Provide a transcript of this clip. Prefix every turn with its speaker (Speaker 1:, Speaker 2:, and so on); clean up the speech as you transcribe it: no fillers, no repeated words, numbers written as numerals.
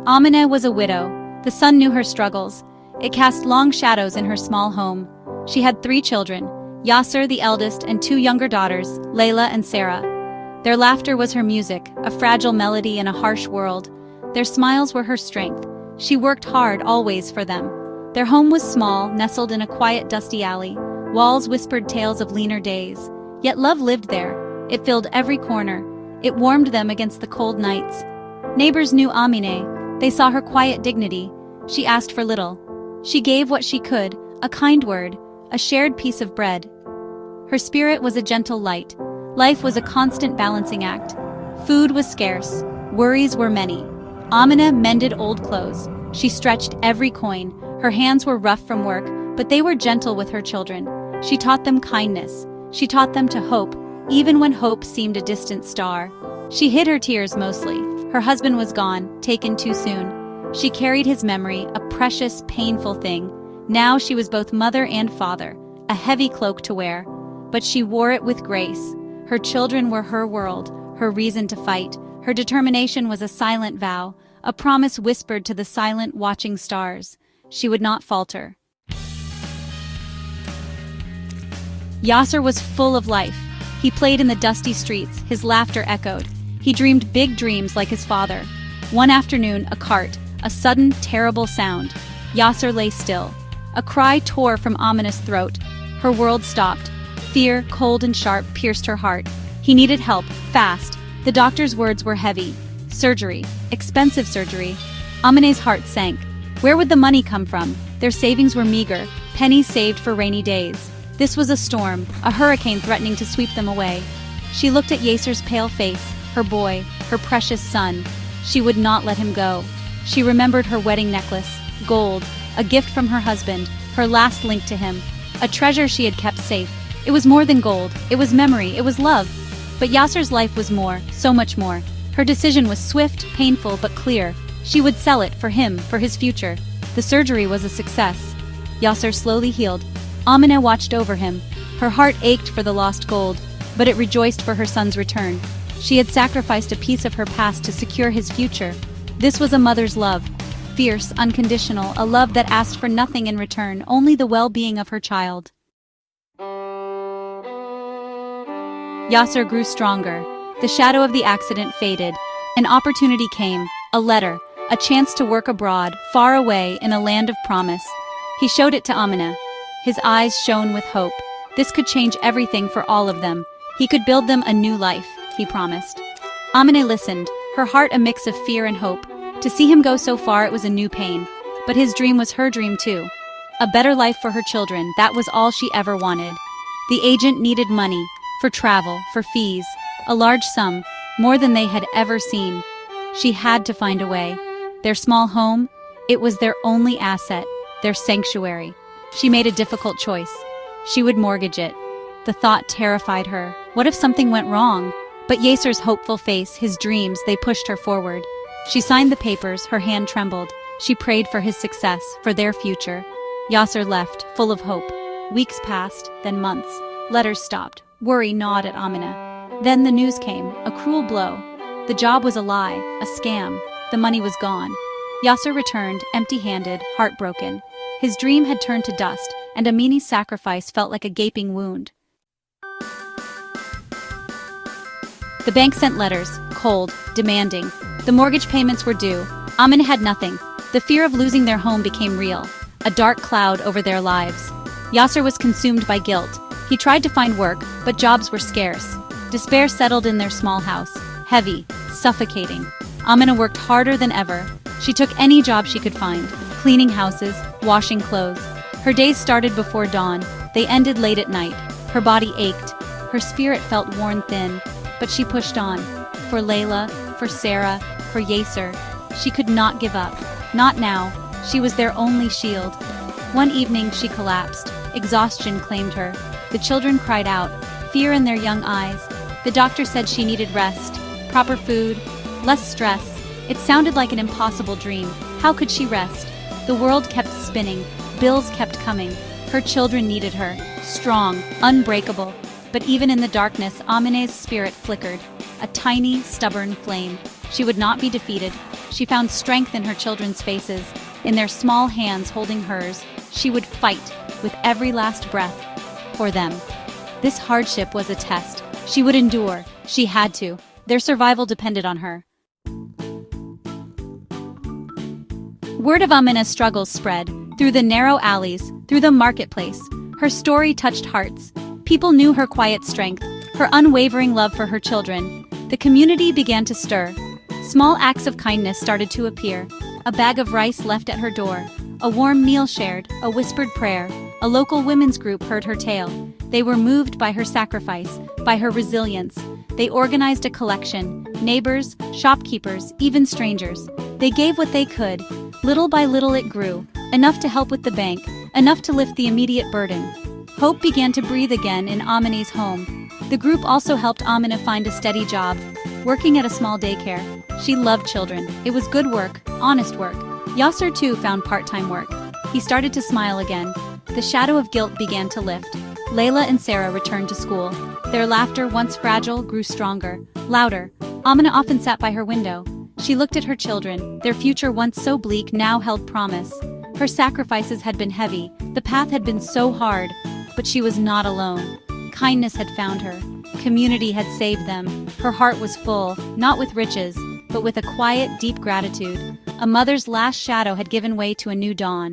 Speaker 1: Amina was a widow. The sun knew her struggles. It cast long shadows in her small home. She had 3 children, Yasser the eldest and 2 younger daughters, Layla and Sarah. Their laughter was her music, a fragile melody in a harsh world. Their smiles were her strength. She worked hard always for them. Their home was small, nestled in a quiet, dusty alley. Walls whispered tales of leaner days. Yet love lived there. It filled every corner. It warmed them against the cold nights. Neighbors knew Amine. They saw her quiet dignity. She asked for little. She gave what she could, a kind word, a shared piece of bread. Her spirit was a gentle light. Life was a constant balancing act. Food was scarce. Worries were many. Amina mended old clothes. She stretched every coin. Her hands were rough from work, but they were gentle with her children. She taught them kindness. She taught them to hope, even when hope seemed a distant star. She hid her tears mostly. Her husband was gone, taken too soon. She carried his memory, a precious, painful thing. Now she was both mother and father, a heavy cloak to wear. But she wore it with grace. Her children were her world, her reason to fight. Her determination was a silent vow, a promise whispered to the silent, watching stars. She would not falter. Yasser was full of life. He played in the dusty streets, his laughter echoed. He dreamed big dreams like his father. One afternoon, a cart, a sudden, terrible sound. Yasser lay still. A cry tore from Amina's throat. Her world stopped. Fear, cold and sharp, pierced her heart. He needed help, fast. The doctor's words were heavy. Surgery. Expensive surgery. Amine's heart sank. Where would the money come from? Their savings were meager, pennies saved for rainy days. This was a storm, a hurricane threatening to sweep them away. She looked at Yasser's pale face, her boy, her precious son. She would not let him go. She remembered her wedding necklace, gold, a gift from her husband, her last link to him, a treasure she had kept safe. It was more than gold, it was memory, it was love. But Yasser's life was more, so much more. Her decision was swift, painful, but clear. She would sell it for him, for his future. The surgery was a success. Yasser slowly healed. Amina watched over him. Her heart ached for the lost gold, but it rejoiced for her son's return. She had sacrificed a piece of her past to secure his future. This was a mother's love. Fierce, unconditional, a love that asked for nothing in return, only the well-being of her child. Yasser grew stronger. The shadow of the accident faded. An opportunity came, a letter, a chance to work abroad, far away in a land of promise. He showed it to Amina. His eyes shone with hope. This could change everything for all of them. He could build them a new life, he promised. Amina listened, her heart a mix of fear and hope. To see him go so far, it was a new pain. But his dream was her dream too. A better life for her children, that was all she ever wanted. The agent needed money, for travel, for fees, a large sum, more than they had ever seen. She had to find a way. Their small home, it was their only asset, their sanctuary. She made a difficult choice. She would mortgage it. The thought terrified her. What if something went wrong? But Yasser's hopeful face, his dreams, they pushed her forward. She signed the papers, her hand trembled. She prayed for his success, for their future. Yasser left, full of hope. Weeks passed, then months. Letters stopped. Worry gnawed at Amina. Then the news came, a cruel blow. The job was a lie, a scam. The money was gone. Yasser returned, empty-handed, heartbroken. His dream had turned to dust, and Amina's sacrifice felt like a gaping wound. The bank sent letters, cold, demanding. The mortgage payments were due. Amina had nothing. The fear of losing their home became real, a dark cloud over their lives. Yasser was consumed by guilt. He tried to find work, but jobs were scarce. Despair settled in their small house, heavy, suffocating. Amina worked harder than ever. She took any job she could find, cleaning houses, washing clothes. Her days started before dawn. They ended late at night. Her body ached. Her spirit felt worn thin. But she pushed on. For Layla, for Sarah, for Yasser. She could not give up. Not now. She was their only shield. One evening she collapsed. Exhaustion claimed her. The children cried out, fear in their young eyes. The doctor said she needed rest, proper food, less stress. It sounded like an impossible dream. How could she rest? The world kept spinning. Bills kept coming. Her children needed her. Strong, unbreakable. But even in the darkness, Amine's spirit flickered. A tiny, stubborn flame. She would not be defeated. She found strength in her children's faces, in their small hands holding hers. She would fight, with every last breath, for them. This hardship was a test. She would endure. She had to. Their survival depended on her. Word of Amina's struggles spread, through the narrow alleys, through the marketplace. Her story touched hearts. People knew her quiet strength, her unwavering love for her children. The community began to stir. Small acts of kindness started to appear. A bag of rice left at her door, a warm meal shared, a whispered prayer. A local women's group heard her tale. They were moved by her sacrifice, by her resilience. They organized a collection. Neighbors, shopkeepers, even strangers. They gave what they could. Little by little it grew, enough to help with the bank, enough to lift the immediate burden. Hope began to breathe again in Amina's home. The group also helped Amina find a steady job, working at a small daycare. She loved children. It was good work, honest work. Yasser too found part-time work. He started to smile again. The shadow of guilt began to lift. Layla and Sarah returned to school. Their laughter, once fragile, grew stronger, louder. Amina often sat by her window. She looked at her children. Their future, once so bleak, now held promise. Her sacrifices had been heavy. The path had been so hard. But she was not alone. Kindness had found her. Community had saved them. Her heart was full, not with riches, but with a quiet, deep gratitude. A mother's last shadow had given way to a new dawn.